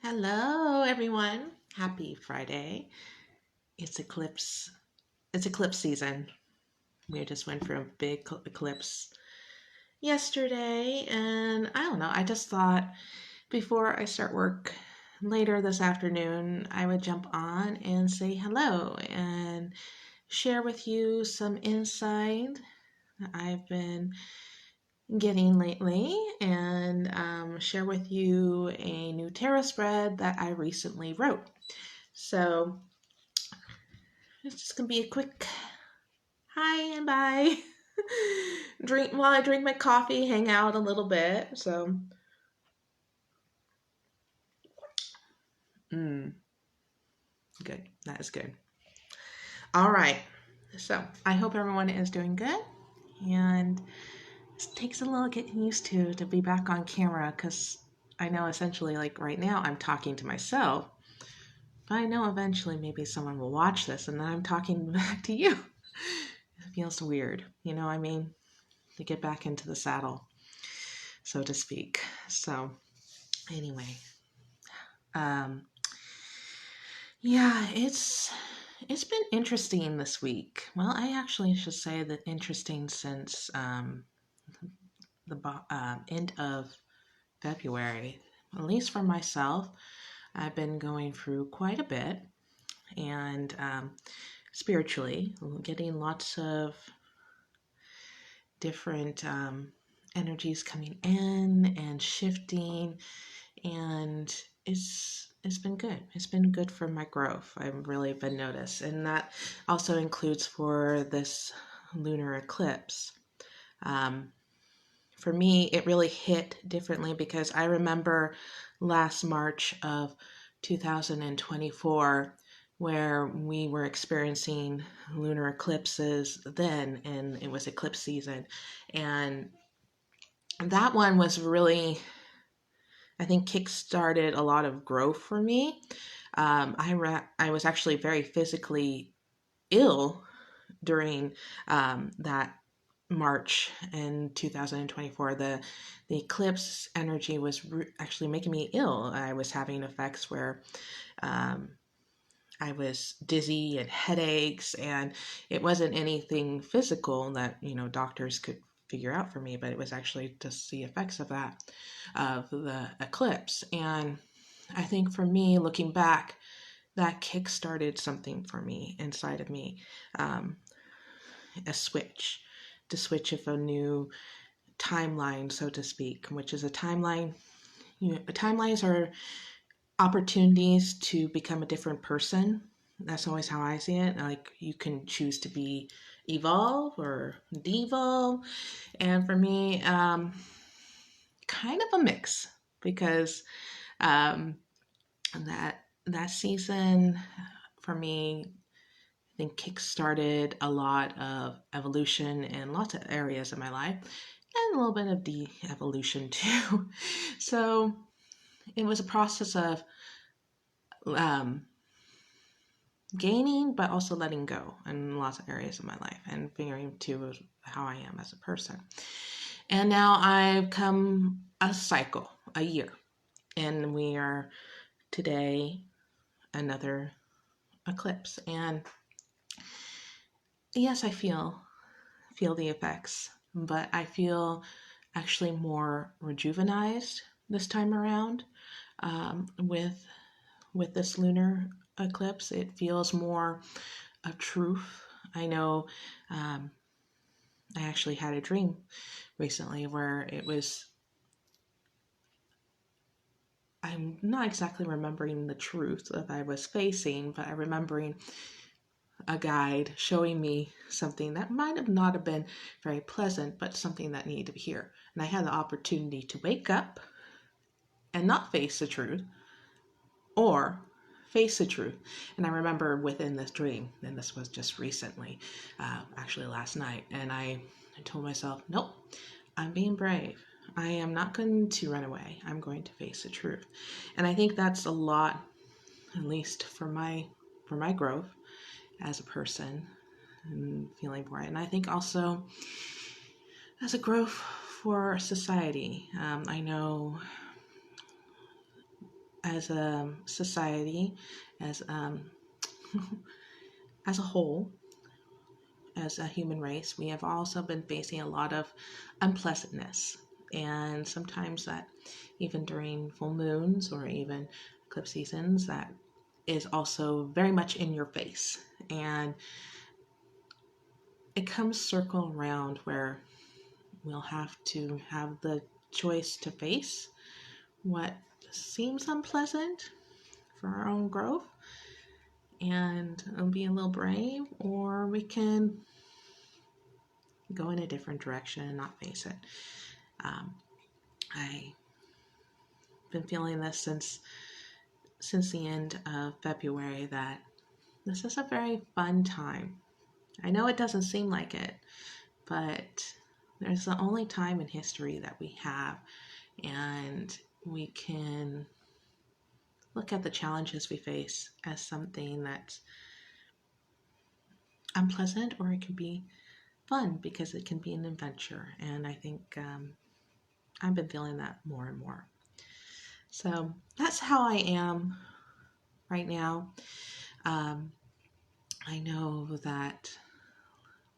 Hello, everyone. Happy Friday. It's eclipse. It's eclipse season. We just went for a big eclipse yesterday, and I don't know. I just thought before I start work later this afternoon, I would jump on and say hello and share with you some insight that I've been getting lately and share with you a new tarot spread that I recently wrote. So it's just gonna be a quick hi and bye. Drink while I drink my coffee, hang out a little bit. So, mm, good. That is good. All right. So I hope everyone is doing good, and it takes a little getting used to be back on camera because I know essentially like right now I'm talking to myself, but I know eventually maybe someone will watch this and then I'm talking back to you. It feels weird, you know what I mean? To get back into the saddle, so to speak. So anyway, um, yeah, it's been interesting this week. Well, I actually should say that interesting since the end of February. At least for myself, I've been going through quite a bit, and spiritually, getting lots of different energies coming in and shifting, and it's been good. It's been good for my growth. I've really been noticed, and that also includes for this lunar eclipse. Um, for me, it really hit differently because I remember last March of 2024 where we were experiencing lunar eclipses then, and it was eclipse season, and that one was really, I think, kick-started a lot of growth for me. I was actually very physically ill during that March in 2024. The eclipse energy was actually making me ill. I was having effects where um, I was dizzy and headaches, and it wasn't anything physical that doctors could figure out for me, but it was actually just the effects of the eclipse. And I think for me, looking back, that kick started something for me inside of me, um, a switch, the switch of a new timeline, so to speak, which is a timeline. Timelines are opportunities to become a different person. That's always how I see it. Like you can choose to be evolve or devolve, and for me, kind of a mix because um, that season for me, I think kick-started a lot of evolution in lots of areas of my life and a little bit of de-evolution too. So it was a process of um, gaining, but also letting go in lots of areas of my life and figuring to how I am as a person. And now I've come a cycle, a year, and we are today another eclipse. And yes, I feel the effects, but I feel actually more rejuvenized this time around with this lunar eclipse. It feels more of truth. I know I actually had a dream recently where it was, I'm not exactly remembering the truth that I was facing, but I'm remembering a guide showing me something that might have not have been very pleasant, but something that needed to be here. And I had the opportunity to wake up and not face the truth, or face the truth. And I remember within this dream, and this was just recently, actually last night, and I told myself, nope, I'm being brave. I am not going to run away. I'm going to face the truth. And I think that's a lot, at least for my growth as a person and feeling for it. And I think also as a growth for society. I know as a society, as as a whole, as a human race, we have also been facing a lot of unpleasantness. And sometimes that, even during full moons or even eclipse seasons, that is also very much in your face. And it comes circle around where we'll have to have the choice to face what seems unpleasant for our own growth and be a little brave, or we can go in a different direction and not face it. I've been feeling this since the end of February, that this is a very fun time. I know it doesn't seem like it, but there's the only time in history that we have, and we can look at the challenges we face as something that's unpleasant, or it can be fun because it can be an adventure. And I think I've been feeling that more and more. So that's how I am right now. I know that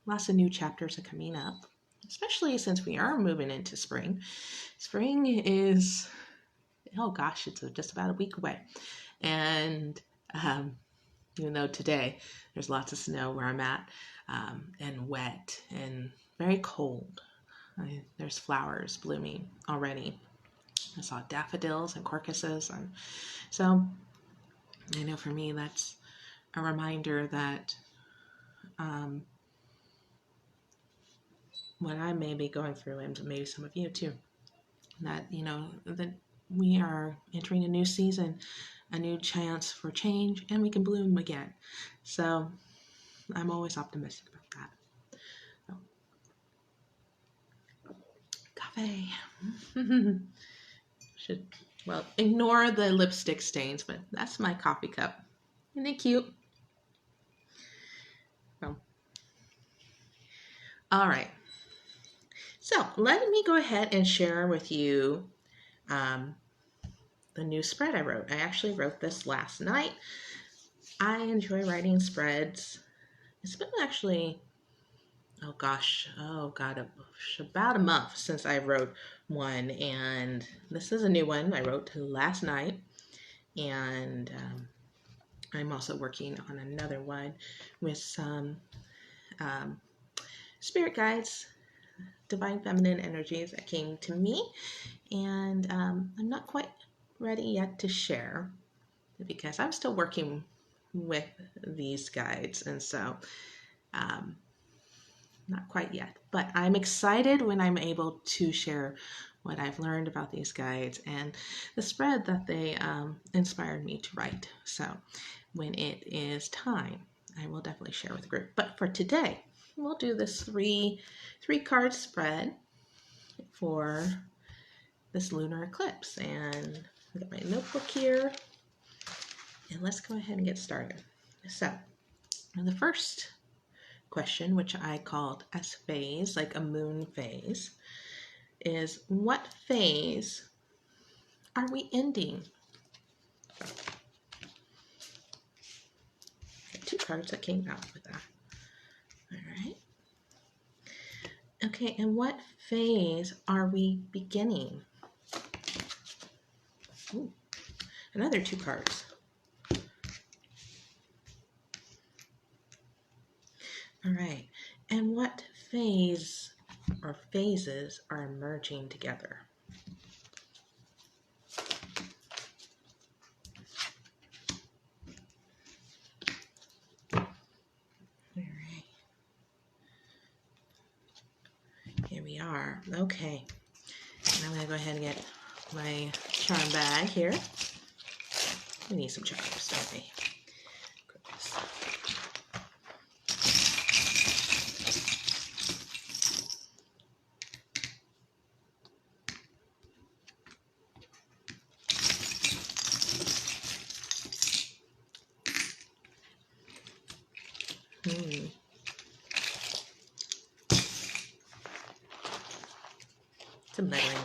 lots of new chapters are coming up, especially since we are moving into spring. Spring is, oh gosh, it's just about a week away. And even though today there's lots of snow where I'm at, and wet and very cold, there's flowers blooming already. I saw daffodils and crocuses, and so I know for me that's a reminder that what I may be going through, and maybe some of you too, that that we are entering a new season, a new chance for change, and we can bloom again. So I'm always optimistic about that. So, coffee. Ignore the lipstick stains, but that's my coffee cup. Isn't it cute? So, all right. So let me go ahead and share with you the new spread I wrote. I actually wrote this last night. I enjoy writing spreads. It's been actually, about a month since I wrote one, and this is a new one I wrote last night. And I'm also working on another one with some spirit guides, divine feminine energies that came to me, and I'm not quite ready yet to share because I'm still working with these guides, and so not quite yet, but I'm excited when I'm able to share what I've learned about these guides and the spread that they inspired me to write. So when it is time, I will definitely share with the group. But for today, we'll do this three card spread for this lunar eclipse. And I've got my notebook here, and let's go ahead and get started. So the first question, which I called as phase, like a moon phase, is what phase are we ending? Two cards that came out with that. All right. Okay, and what phase are we beginning? Ooh, another two cards. All right, and what phase or phases are merging together? All right. Here we are. Okay. And I'm going to go ahead and get my charm bag here. We need some charms, don't we? Goodness. It's a meddling.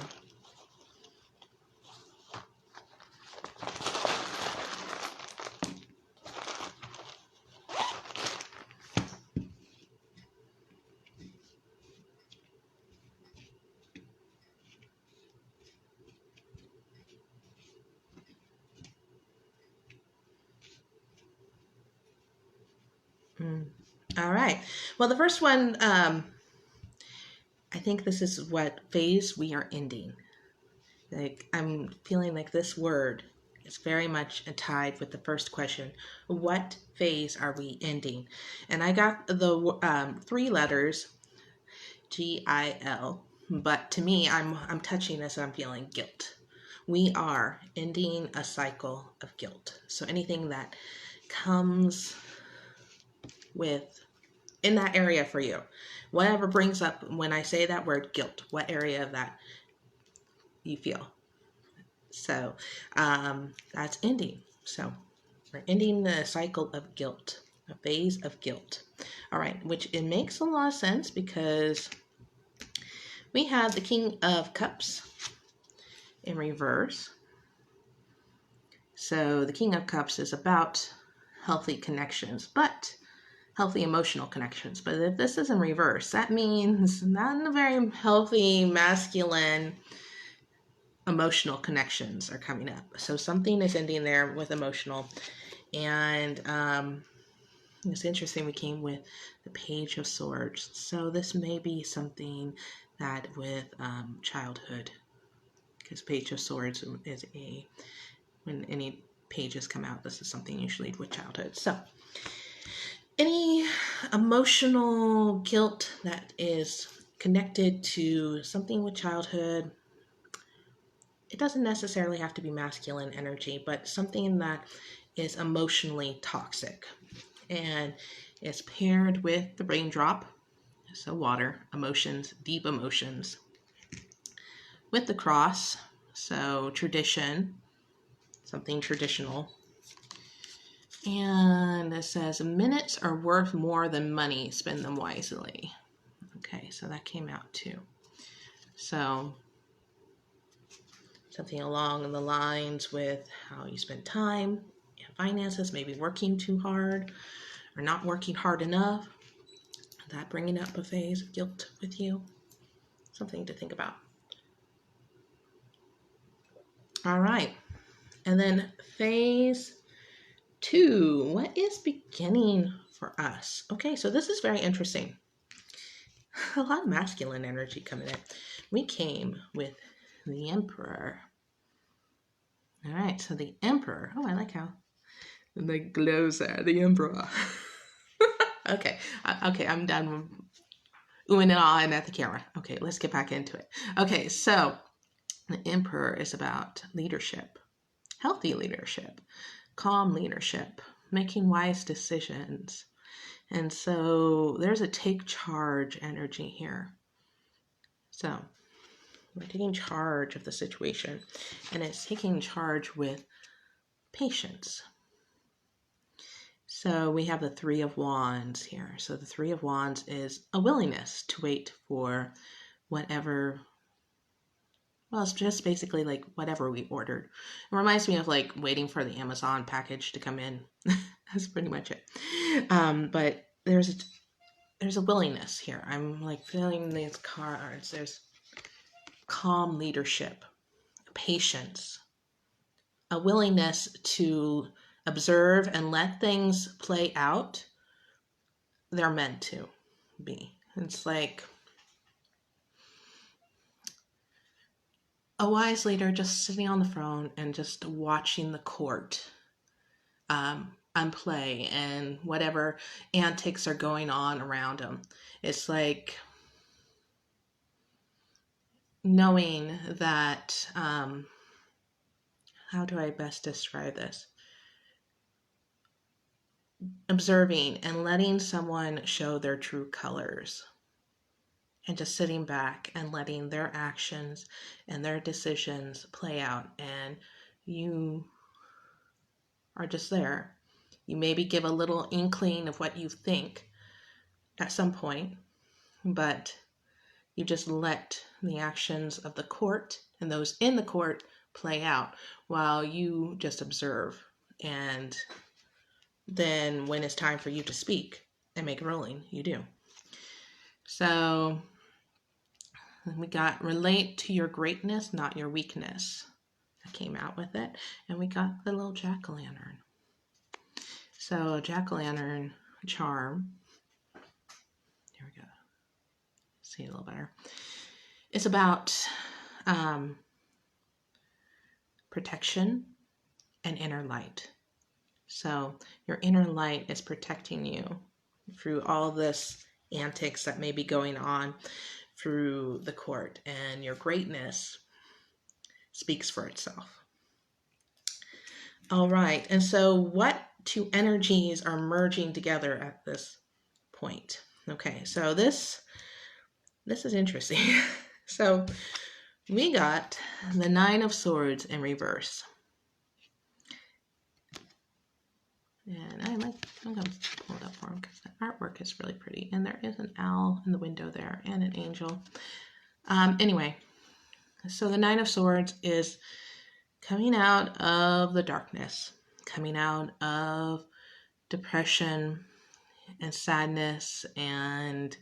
All right. Well, the first one, I think this is what phase we are ending. Like, I'm feeling like this word is very much tied with the first question. What phase are we ending? And I got the three letters, GIL, but to me, I'm touching this and I'm feeling guilt. We are ending a cycle of guilt. So anything that comes with in that area for you, whatever brings up when I say that word guilt, what area of that you feel. So that's ending. So we're ending the cycle of guilt, a phase of guilt. All right, which it makes a lot of sense because we have the King of Cups in reverse. So the King of Cups is about healthy connections, but healthy emotional connections. But if this is in reverse, that means not a very healthy masculine emotional connections are coming up. So something is ending there with emotional. And it's interesting we came with the Page of Swords. So this may be something that with childhood, because Page of Swords is when any pages come out, this is something usually with childhood. So any emotional guilt that is connected to something with childhood, it doesn't necessarily have to be masculine energy, but something that is emotionally toxic. And it's paired with the raindrop, so water, emotions, deep emotions. With the cross, so tradition, something traditional. And it says, minutes are worth more than money, spend them wisely. Okay, so that came out too. So something along the lines with how you spend time and finances, maybe working too hard or not working hard enough. That bringing up a phase of guilt with you. Something to think about. All right. And then phase 2. What is beginning for us? Okay, so this is very interesting. A lot of masculine energy coming in. We came with the Emperor. All right, so the Emperor. Oh, I like how the glows there. The Emperor. Okay, I'm done oohing and ahhing at the camera. Okay, let's get back into it. Okay, so the Emperor is about leadership, healthy leadership, calm leadership, making wise decisions. And so there's a take charge energy here. So we're taking charge of the situation, and it's taking charge with patience. So we have the Three of Wands here. So the Three of Wands is a willingness to wait for whatever, well, it's just basically like whatever we ordered. It reminds me of like waiting for the Amazon package to come in. That's pretty much it. But there's a willingness here. I'm like feeling these cards. There's calm leadership, patience, a willingness to observe and let things play out. They're meant to be. It's like a wise leader just sitting on the throne and just watching the court play and whatever antics are going on around him. It's like knowing that, how do I best describe this? Observing and letting someone show their true colors and just sitting back and letting their actions and their decisions play out, and you are just there. You maybe give a little inkling of what you think at some point, but you just let the actions of the court and those in the court play out while you just observe. And then when it's time for you to speak and make a ruling, you do. So we got relate to your greatness, not your weakness. I came out with it. And we got the little jack-o'-lantern. So jack-o'-lantern charm see it a little better. It's about protection and inner light. So your inner light is protecting you through all this antics that may be going on through the court, and your greatness speaks for itself. All right, and so what two energies are merging together at this point? Okay, so this is interesting. So we got the Nine of Swords in reverse. And I'm going to pull it up for him because the artwork is really pretty. And there is an owl in the window there and an angel. Anyway, so the Nine of Swords is coming out of the darkness, coming out of depression and sadness and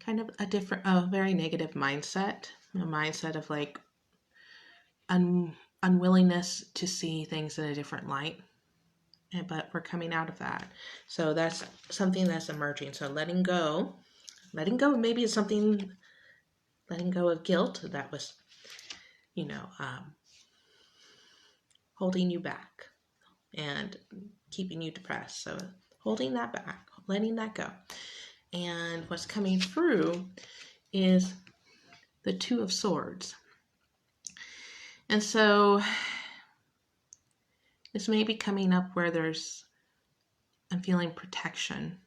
kind of a very negative mindset, a mindset of like unwillingness to see things in a different light. But we're coming out of that. So that's something that's emerging. So letting go maybe is something, letting go of guilt that was, holding you back and keeping you depressed. So holding that back, letting that go. And what's coming through is the Two of Swords. And so this may be coming up where I'm feeling protection.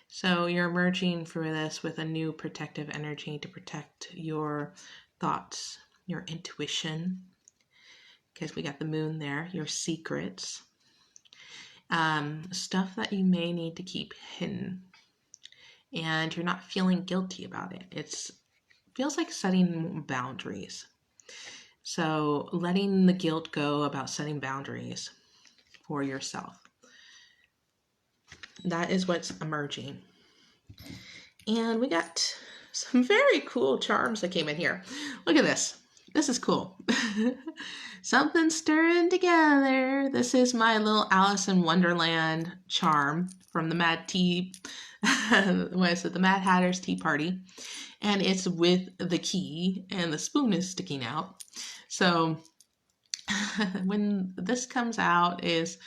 So you're emerging through this with a new protective energy to protect your thoughts, your intuition, because we got the moon there, your secrets, stuff that you may need to keep hidden. And you're not feeling guilty about it. It feels like setting boundaries. So letting the guilt go about setting boundaries for yourself. That is what's emerging. And we got some very cool charms that came in here. Look at this. This is cool. Something stirring together. This is my little Alice in Wonderland charm from the Mad Hatter's Tea Party. And it's with the key and the spoon is sticking out. So when this comes out is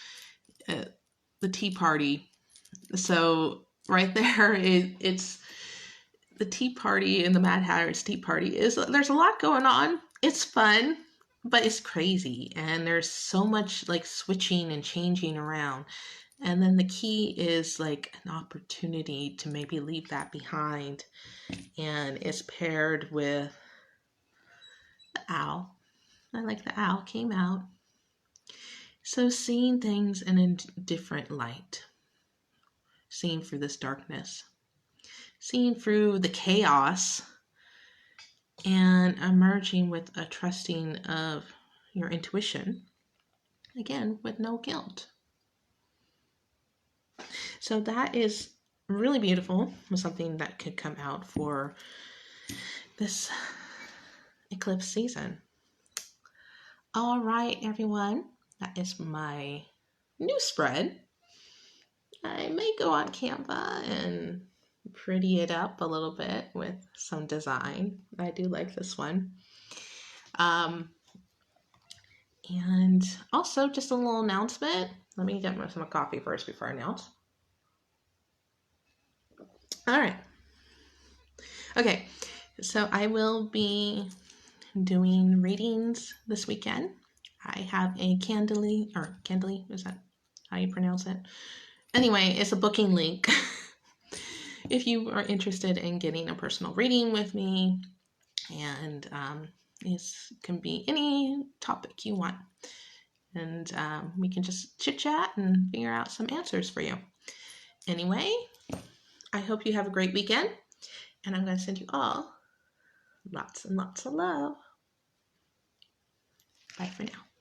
the tea party. So right there, it's the tea party and the Mad Hatter's Tea Party. There's a lot going on. It's fun, but it's crazy. And there's so much like switching and changing around. And then the key is like an opportunity to maybe leave that behind. And it's paired with the owl. I like the owl came out. So seeing things in a different light. Seeing through this darkness. Seeing through the chaos. And emerging with a trusting of your intuition. Again, with no guilt. So that is really beautiful. Something that could come out for this eclipse season. All right, everyone. That is my new spread. I may go on Canva and pretty it up a little bit with some design. I do like this one. And also just a little announcement. Let me get some coffee first before I announce. All right. Okay, so I will be doing readings this weekend. I have a Candly, is that how you pronounce it? Anyway, it's a booking link. If you are interested in getting a personal reading with me, and this can be any topic you want. And we can just chit chat and figure out some answers for you. Anyway, I hope you have a great weekend. And I'm going to send you all lots and lots of love. Bye for now.